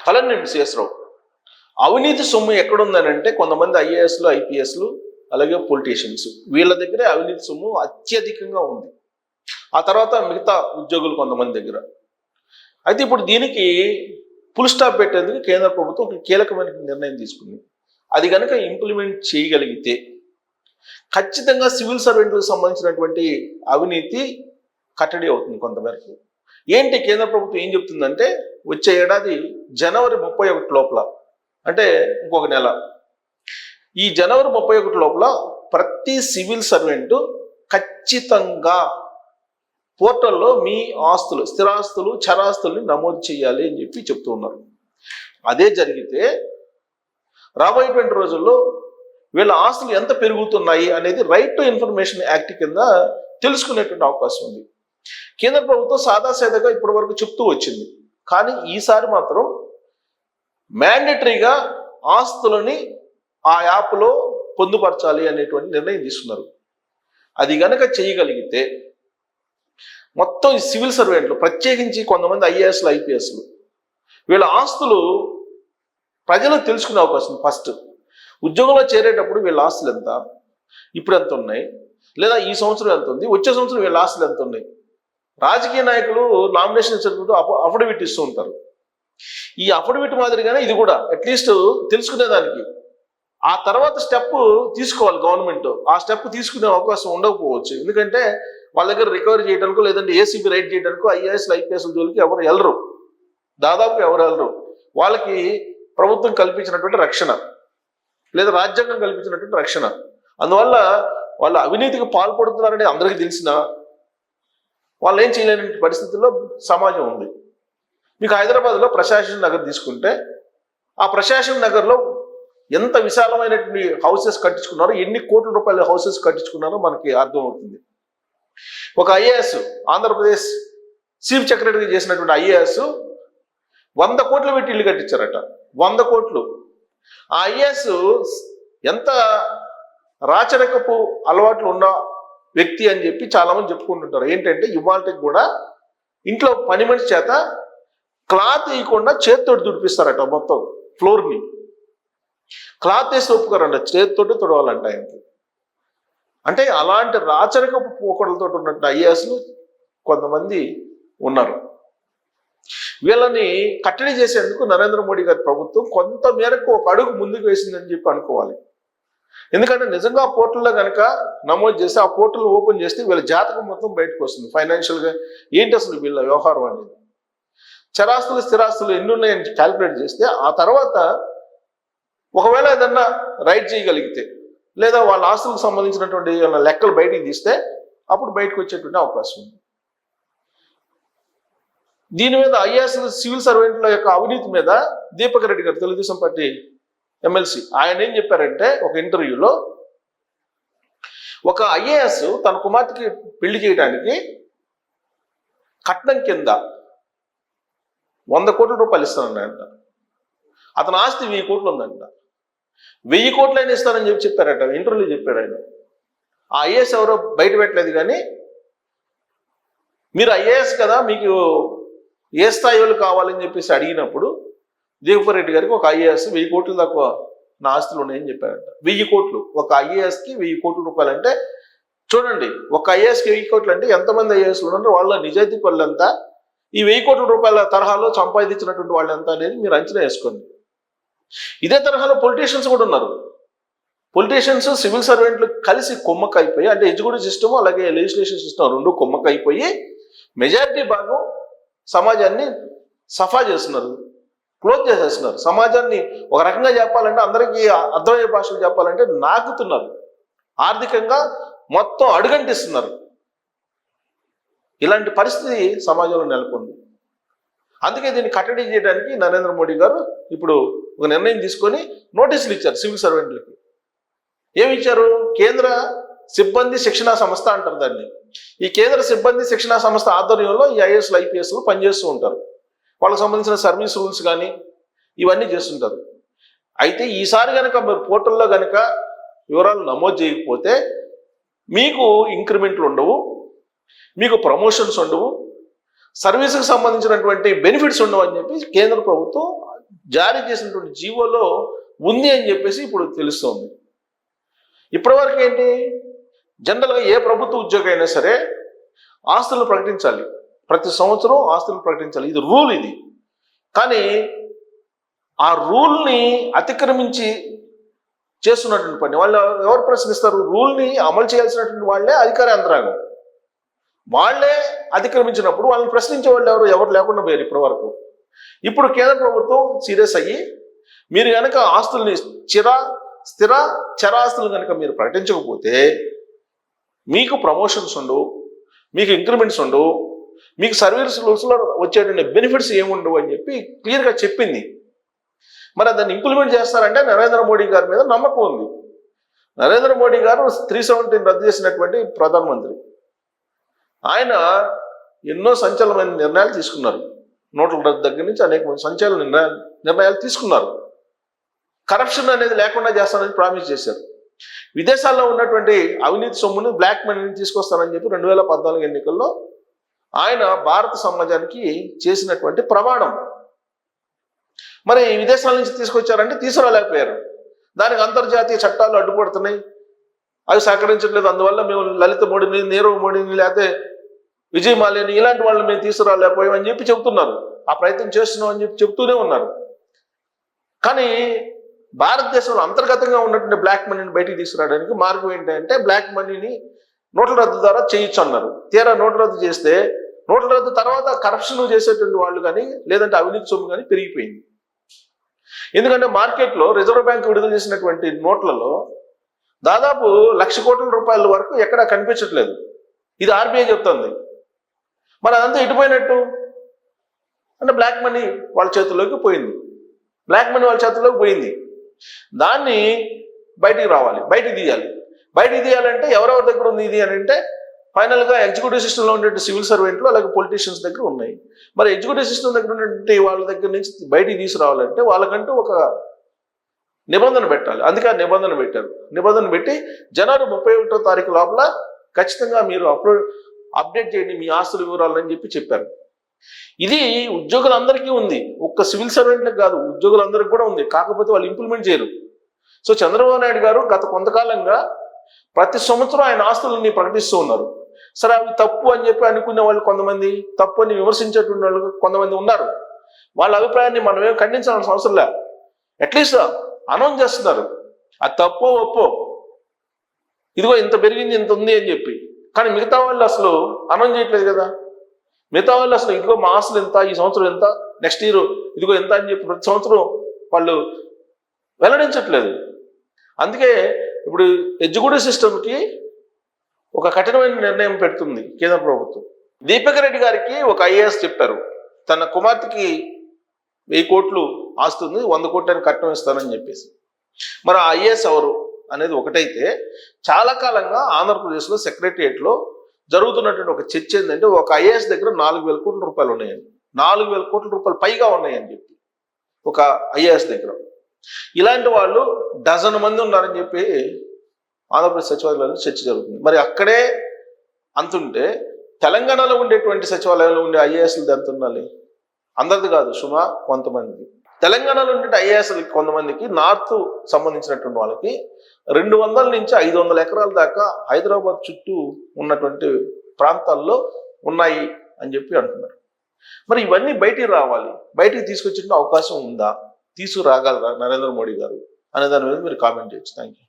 కళానిధి శేషరావు. అవినీతి సొమ్ము ఎక్కడుందనంటే కొంతమంది ఐఏఎస్లు, ఐపీఎస్లు, అలాగే పొలిటీషియన్స్, వీళ్ళ దగ్గరే అవినీతి సొమ్ము అత్యధికంగా ఉంది. ఆ తర్వాత మిగతా ఉద్యోగులు కొంతమంది దగ్గర. అయితే ఇప్పుడు దీనికి ఫుల్ స్టాప్ పెట్టేందుకు కేంద్ర ప్రభుత్వం ఒక కీలకమైన నిర్ణయం తీసుకుంది. అది కనుక ఇంప్లిమెంట్ చేయగలిగితే ఖచ్చితంగా సివిల్ సర్వెంట్లకు సంబంధించినటువంటి అవినీతి కట్టడి అవుతుంది కొంతమేరకు. ఏంటి కేంద్ర ప్రభుత్వం ఏం చెప్తుందంటే, వచ్చే ఏడాది జనవరి 31 లోపల, అంటే ఇంకొక నెల, ఈ జనవరి 31 లోపల ప్రతి సివిల్ సర్వెంట్ ఖచ్చితంగా పోర్టల్లో మీ ఆస్తులు, స్థిరాస్తులు, చరాస్తుల్ని నమోదు చేయాలి అని చెప్పి చెప్తూ ఉన్నారు. అదే జరిగితే రాబోయేటువంటి రోజుల్లో వీళ్ళ ఆస్తులు ఎంత పెరుగుతున్నాయి అనేది రైట్ టు ఇన్ఫర్మేషన్ యాక్ట్ కింద తెలుసుకునేటువంటి అవకాశం ఉంది. కేంద్ర ప్రభుత్వం సాదాసీదాగా ఇప్పటి వరకు చెప్తూ వచ్చింది. కానీ ఈసారి మాత్రం మ్యాండేటరీగా ఆస్తులని ఆ యాప్లో పొందుపరచాలి అనేటువంటి నిర్ణయం తీసుకున్నారు. అది గనక చేయగలిగితే మొత్తం ఈ సివిల్ సర్వెంట్లు, ప్రత్యేకించి కొంతమంది ఐఏఎస్లు, ఐపీఎస్లు, వీళ్ళ ఆస్తులు ప్రజలకు తెలుసుకునే అవకాశం ఉంది. ఫస్ట్ ఉద్యోగంలో చేరేటప్పుడు వీళ్ళ ఆస్తులు ఎంత, ఇప్పుడు ఎంత ఉన్నాయి, లేదా ఈ సంవత్సరం ఎంత ఉంది, వచ్చే సంవత్సరం వీళ్ళ ఆస్తులు ఎంత ఉన్నాయి. రాజకీయ నాయకులు నామినేషన్ ఇచ్చినప్పుడు అఫిడవిట్ ఇస్తూ ఉంటారు. ఈ అఫిడవిట్ మాదిరిగానే ఇది కూడా అట్లీస్ట్ తెలుసుకునేదానికి ఆ తర్వాత స్టెప్ తీసుకోవాలి గవర్నమెంట్. ఆ స్టెప్ తీసుకునే అవకాశం ఉండకపోవచ్చు. ఎందుకంటే వాళ్ళ దగ్గర రికవరీ చేయడానికో, లేదంటే ఏసీబీ రైడ్ చేయడానికో ఐఏఎస్లు, ఐపీఎస్ల జోలికి ఎవరు వెళ్ళరు, దాదాపు ఎవరు వెళ్ళరు. వాళ్ళకి ప్రభుత్వం కల్పించినటువంటి రక్షణ, లేదా రాజ్యాంగం కల్పించినటువంటి రక్షణ. అందువల్ల వాళ్ళు అవినీతికి పాల్పడుతున్నారని అందరికీ తెలిసినా వాళ్ళు ఏం చేయలేని పరిస్థితుల్లో సమాజం ఉంది. మీకు హైదరాబాద్లో ప్రశాసన్ నగర్ తీసుకుంటే, ఆ ప్రశాసన్ నగర్లో ఎంత విశాలమైనటువంటి హౌసెస్ కట్టించుకున్నారో, ఎన్ని కోట్ల రూపాయల హౌసెస్ కట్టించుకున్నారో మనకి అర్థమవుతుంది. ఒక ఐఏఎస్, ఆంధ్రప్రదేశ్ చీఫ్ సెక్రటరీ చేసినటువంటి ఐఏఎస్ 100 కోట్లు పెట్టి ఇల్లు కట్టించారట. 100 కోట్లు. ఆ ఐఏఎస్ ఎంత రాచరికపు అలవాట్లు ఉన్న వ్యక్తి అని చెప్పి చాలా మంది చెప్పుకుంటుంటారు. ఏంటంటే ఇవాళకి కూడా ఇంట్లో పని మనిషి చేత క్లాత్ వేయకుండా చేతితోటి తుడిపిస్తారట. మొత్తం ఫ్లోర్ని క్లాత్ వేసి ఒప్పుకోరంట, చేతితోటి తుడవాలంట ఆయనకి. అంటే అలాంటి రాచరికపు పోకడలతో ఉన్నట్టు ఐఏఎస్లు కొంతమంది ఉన్నారు. వీళ్ళని కట్టడి చేసేందుకు నరేంద్ర మోడీ గారి ప్రభుత్వం కొంత మేరకు ఒక అడుగు ముందుకు వేసిందని చెప్పి అనుకోవాలి. ఎందుకంటే నిజంగా పోర్టల్లో కనుక నమోదు చేస్తే, ఆ పోర్టల్ ఓపెన్ చేస్తే వీళ్ళ జాతకం మొత్తం బయటకు వస్తుంది. ఫైనాన్షియల్గా ఏంటి అసలు వీళ్ళ వ్యవహారం అనేది, చరాస్తులు, స్థిరాస్తులు ఎన్ని ఉన్నాయని క్యాల్కులేట్ చేస్తే, ఆ తర్వాత ఒకవేళ ఏదన్నా రైట్ చేయగలిగితే, లేదా వాళ్ళ ఆస్తులకు సంబంధించినటువంటి లెక్కలు బయటికి తీస్తే అప్పుడు బయటకు వచ్చేటువంటి అవకాశం ఉంది. దీని మీద ఐఏఎస్, సివిల్ సర్వెంట్ల యొక్క అవినీతి మీద దీపక్ రెడ్డి గారు, తెలుగుదేశం పార్టీ ఎమ్మెల్సీ, ఆయన ఏం చెప్పారంటే ఒక ఇంటర్వ్యూలో, ఒక ఐఏఎస్ తన కుమార్తెకి పెళ్లి చేయడానికి కట్నం కింద 100 కోట్ల రూపాయలు ఇస్తానంట. అతని ఆస్తి 1000 కోట్లు ఉందంట. 1000 కోట్లు అయినా ఇస్తానని చెప్పి చెప్పారట, ఇంటర్వ్యూలో చెప్పాడు ఆయన. ఆ ఐఏఎస్ ఎవరో బయట పెట్టలేదు. కానీ మీరు ఐఏఎస్ కదా, మీకు ఏ స్థాయి వాళ్ళు కావాలని చెప్పేసి అడిగినప్పుడు దీపక్ రెడ్డి గారికి ఒక ఐఏఎస్ 1000 కోట్లు తక్కువ నా ఆస్తులు ఉన్నాయని చెప్పారంట. 1000 కోట్లు ఒక ఐఏఎస్కి 1000 కోట్ల రూపాయలు అంటే చూడండి, ఒక ఐఏఎస్కి 1000 కోట్లు అంటే ఎంతమంది ఐఏఎస్లు ఉన్నారు, వాళ్ళ నిజాయితీ పనులంతా, ఈ 1000 కోట్ల రూపాయల తరహాలో సంపాదించినటువంటి వాళ్ళు ఎంత అనేది మీరు అంచనా వేసుకోండి. ఇదే తరహాలో పొలిటీషియన్స్ కూడా ఉన్నారు. పొలిటీషియన్స్, సివిల్ సర్వెంట్లు కలిసి కొమ్మక్కైపోయి, అంటే ఎగ్జిక్యూటివ్ సిస్టమ్ అలాగే లెజిస్లేషన్ సిస్టమ్ రెండు కొమ్మక్కైపోయి మెజారిటీ భాగం సమాజాన్ని సఫా చేస్తున్నారు, క్లోజ్ చేసేస్తున్నారు. సమాజాన్ని ఒక రకంగా చెప్పాలంటే, అందరికీ అర్థమయ్యే భాషలు చెప్పాలంటే నాకుతున్నారు, ఆర్థికంగా మొత్తం అడుగంటిస్తున్నారు. ఇలాంటి పరిస్థితి సమాజంలో నెలకొంది. అందుకే దీన్ని కట్టడి చేయడానికి నరేంద్ర మోడీ గారు ఇప్పుడు ఒక నిర్ణయం తీసుకొని నోటీసులు ఇచ్చారు సివిల్ సర్వెంట్లకి. ఏమి ఇచ్చారు? కేంద్ర సిబ్బంది శిక్షణా సంస్థ అంటారు దాన్ని. ఈ కేంద్ర సిబ్బంది శిక్షణా సంస్థ ఆధ్వర్యంలో ఈ ఐఏఎస్లు, ఐపీఎస్లు పనిచేస్తూ ఉంటారు. వాళ్ళకి సంబంధించిన సర్వీస్ రూల్స్ కానీ ఇవన్నీ చేస్తుంటారు. అయితే ఈసారి కనుక మీరు పోర్టల్లో కనుక వివరాలు నమోదు చేయకపోతే మీకు ఇంక్రిమెంట్లు ఉండవు, మీకు ప్రమోషన్స్ ఉండవు, సర్వీస్కి సంబంధించినటువంటి బెనిఫిట్స్ ఉండవు అని చెప్పి కేంద్ర ప్రభుత్వం జారీ చేసినటువంటి జీవోలో ఉంది అని చెప్పేసి ఇప్పుడు తెలుస్తోంది. ఇప్పటివరకు ఏంటి, జనరల్గా ఏ ప్రభుత్వ ఉద్యోగం అయినా సరే ఆస్తులు ప్రకటించాలి, ప్రతి సంవత్సరం ఆస్తులు ప్రకటించాలి, ఇది రూల్ ఇది. కానీ ఆ రూల్ని అతిక్రమించి చేస్తున్నటువంటి పని వాళ్ళు ఎవరు ప్రశ్నిస్తారు? రూల్ని అమలు చేయాల్సినటువంటి వాళ్ళే అధికార యంత్రాంగం. వాళ్లే అతిక్రమించినప్పుడు వాళ్ళని ప్రశ్నించే వాళ్ళు ఎవరు లేకుండా పోయారు ఇప్పటి వరకు. ఇప్పుడు కేంద్ర ప్రభుత్వం సీరియస్ అయ్యి మీరు కనుక ఆస్తుల్ని స్థిర చరాస్తులు కనుక మీరు ప్రకటించకపోతే మీకు ప్రమోషన్స్ ఉండవు, మీకు ఇంక్రిమెంట్స్ ఉండవు, మీకు సర్వీస్ రూల్స్లో వచ్చేటువంటి బెనిఫిట్స్ ఏముండవు అని చెప్పి క్లియర్గా చెప్పింది. మరి దాన్ని ఇంప్లిమెంట్ చేస్తారంటే నరేంద్ర మోడీ గారి మీద నమ్మకం ఉంది. నరేంద్ర మోడీ గారు 370 రద్దు చేసినటువంటి ప్రధానమంత్రి. ఆయన ఎన్నో సంచలనమైన నిర్ణయాలు తీసుకున్నారు. నోట్ల రద్దు దగ్గర నుంచి అనేక సంచలన నిర్ణయాలు తీసుకున్నారు. కరప్షన్ అనేది లేకుండా చేస్తానని ప్రామిస్ చేశారు. విదేశాల్లో ఉన్నటువంటి అవినీతి సొమ్ముని బ్లాక్ మనీని తీసుకొస్తానని చెప్పి 2014 ఎన్నికల్లో ఆయన భారత సమాజానికి చేసినటువంటి ప్రమాణం. మరి విదేశాల నుంచి తీసుకొచ్చారంటే తీసుకురాలేకపోయారు. దానికి అంతర్జాతీయ చట్టాలు అడ్డుపడుతున్నాయి, అవి సహకరించట్లేదు. అందువల్ల మేము లలిత మోడీని, నీరవ్ మోడీని, లేకపోతే విజయ్ మాల్యాని ఇలాంటి వాళ్ళని మేము తీసుకురాలేకపోయామని చెప్పి చెబుతున్నారు. ఆ ప్రయత్నం చేస్తున్నాం అని చెప్పి చెబుతూనే ఉన్నారు. కానీ భారతదేశంలో అంతర్గతంగా ఉన్నటువంటి బ్లాక్ మనీని బయటికి తీసుకురావడానికి మార్గం ఏంటంటే బ్లాక్ మనీని నోట్ల రద్దు ద్వారా చేయొచ్చు అన్నారు. తీరా నోట్ల రద్దు చేస్తే నోట్ల రద్దు తర్వాత కరప్షన్ చేసేటువంటి వాళ్ళు కానీ లేదంటే అవినీతి సొమ్ము కానీ పెరిగిపోయింది. ఎందుకంటే మార్కెట్లో రిజర్వ్ బ్యాంక్ విడుదల చేసినటువంటి నోట్లలో దాదాపు 1,00,000 కోట్ల రూపాయల వరకు ఎక్కడా కనిపించట్లేదు. ఇది ఆర్బీఐ చెప్తుంది. మరి అదంతా ఎటుపోయినట్టు అంటే బ్లాక్ మనీ వాళ్ళ చేతుల్లోకి పోయింది. బ్లాక్ మనీ వాళ్ళ చేతుల్లోకి పోయింది. దాన్ని బయటికి రావాలి, బయటికి తీయాలి. బయటికి తీయాలంటే ఎవరెవరి దగ్గర ఉంది ఇది అని అంటే ఫైనల్గా ఎగ్జిక్యూటివ్ సిస్టంలో ఉండే సివిల్ సర్వెంట్లు అలాగే పొలిటీషియన్స్ దగ్గర ఉన్నాయి. మరి ఎగ్జిక్యూటివ్ సిస్టమ్ దగ్గర ఉన్నటువంటి వాళ్ళ దగ్గర నుంచి బయటికి తీసుకురావాలంటే వాళ్ళకంటూ ఒక నిబంధన పెట్టాలి. అందుకే ఆ నిబంధన పెట్టారు. నిబంధన పెట్టి జనవరి 31వ తారీఖు లోపల ఖచ్చితంగా మీరు అప్డేట్ చేయండి మీ ఆస్తుల వివరాలని చెప్పి చెప్పారు. ఇది ఉద్యోగులందరికీ ఉంది, ఒక్క సివిల్ సర్వెంట్లకు కాదు, ఉద్యోగులందరికీ కూడా ఉంది. కాకపోతే వాళ్ళు ఇంప్లిమెంట్ చేయరు. సో చంద్రబాబు నాయుడు గారు గత కొంతకాలంగా ప్రతి సంవత్సరం ఆయన ఆస్తులన్నీ ప్రకటిస్తూ ఉన్నారు. సరే అవి తప్పు అని చెప్పి అనుకునే వాళ్ళు కొంతమంది, తప్పు అని విమర్శించేటువంటి వాళ్ళు కొంతమంది ఉన్నారు. వాళ్ళ అభిప్రాయాన్ని మనం ఏం ఖండించాల్సిన అవసరం లే. అట్లీస్ట్ అనౌన్స్ చేస్తున్నారు అది తప్పో ఒప్పో, ఇదిగో ఇంత పెరిగింది ఇంత ఉంది అని చెప్పి. కానీ మిగతా వాళ్ళు అసలు అనౌన్స్ చేయట్లేదు కదా. మిగతా వాళ్ళు అసలు ఇదిగో మా ఆస్తులు ఎంత, ఈ సంవత్సరం ఎంత, నెక్స్ట్ ఇయర్ ఇదిగో ఎంత అని చెప్పి ప్రతి సంవత్సరం వాళ్ళు వెల్లడించట్లేదు. అందుకే ఇప్పుడు ఎగ్జిక్యూటివ్ సిస్టమ్కి ఒక కఠినమైన నిర్ణయం పెడుతుంది కేంద్ర ప్రభుత్వం. దీపక్ రెడ్డి గారికి ఒక ఐఏఎస్ చెప్పారు తన కుమార్తెకి 1000 కోట్లు ఆస్తుంది, 100 కోట్లని కట్నం ఇస్తానని చెప్పేసి. మరి ఆ ఐఏఎస్ ఎవరు అనేది ఒకటైతే, చాలా కాలంగా ఆంధ్రప్రదేశ్లో సెక్రటరియట్లో జరుగుతున్నటువంటి ఒక చర్చ ఏంటంటే ఒక ఐఏఎస్ దగ్గర 4,000 కోట్ల రూపాయలు ఉన్నాయని, 4,000 కోట్ల రూపాయలు పైగా ఉన్నాయని చెప్పి ఒక ఐఏఎస్ దగ్గర. ఇలాంటి వాళ్ళు డజన్ మంది ఉన్నారని చెప్పి ఆంధ్రప్రదేశ్ సచివాలయంలో చర్చ జరుగుతుంది. మరి అక్కడే అంతుంటే తెలంగాణలో ఉండేటువంటి సచివాలయంలో ఉండే ఐఏఎస్లు ఎంత ఉండాలి? అందరిది కాదు, సుమా కొంతమంది. తెలంగాణలో ఉండే ఐఏఎస్లకి కొంతమందికి నార్త్ సంబంధించినటువంటి వాళ్ళకి 200 నుంచి 500 ఎకరాల దాకా హైదరాబాద్ చుట్టూ ఉన్నటువంటి ప్రాంతాల్లో ఉన్నాయి అని చెప్పి అంటున్నారు. మరి ఇవన్నీ బయటికి రావాలి, బయటికి తీసుకొచ్చే అవకాశం ఉందా, తీసుకురాగలరా నరేంద్ర మోడీ గారు అనే దాని మీద మీరు కామెంట్ చేయొచ్చు. Thank you.